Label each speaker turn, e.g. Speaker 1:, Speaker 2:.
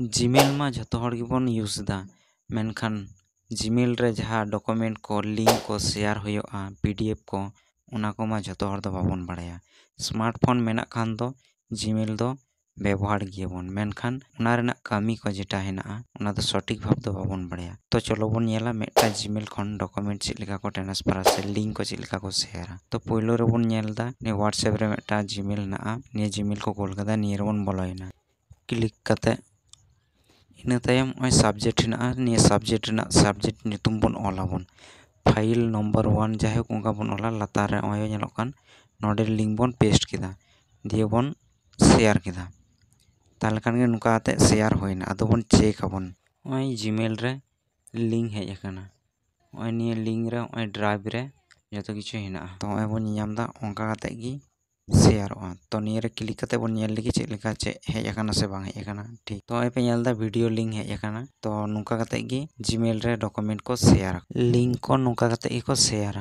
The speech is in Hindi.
Speaker 1: जीमेल मा जतो हर गिबोन यूज दा मेनखान जीमेल रे जहाँ डॉक्यूमेंट को लिंक को शेयर होयोगा पीडीएफ को उना को मा जतो हर दो बाबोन बाड़ाया। स्मार्टफोन मेना खान दो जीमेल दो व्यवहार गियबोन मेनखान उना रेना कामी को जेटा हेना उना दो सटीक भाव दो बाबोन बाड़ाया। तो चलो बोन नेला मेटा जीमेल खन डॉक्यूमेंट चेक लेका को ट्रांसफर से लिंक को चेक लेका को शेयर। तो पहिलो रे बोन नेलदा ने व्हाट्सएप रे मेटा जीमेल ना ने जीमेल को कोल कदा नियर बोन बोलोयना क्लिक कते इन तायम ओय सब्जेक्ट हेना निये सब्जेक्ट नितुम बोन ओलाबोन फाइल नंबर 1 जाहे उनका बोन ओला लातार रे ओय नेलोकान नोडे लिंक बोन पेस्ट किदा दिए बोन शेयर किदा ताले खान गे नुका आते शेयर होइना। आदो बोन चेक आबोन ओय जीमेल रे लिंक हेज आकाना ओय निये लिंक रे ओय ड्राइव रे जतो किछु हेना तो ओय बोन ᱧᱟᱢदा ओंका काते गी शेयरवा। तो निये रे क्लिक काते बोन नेल लेगी चेक लेका चे हेज आकाना से बांग हेज आकाना ठीक। तो ओय पे नेलदा वीडियो लिंक हेज आकाना तो नुका काते गी जीमेल रे डॉक्यूमेंट को शेयर लिंक को नुका काते गी को शेयर।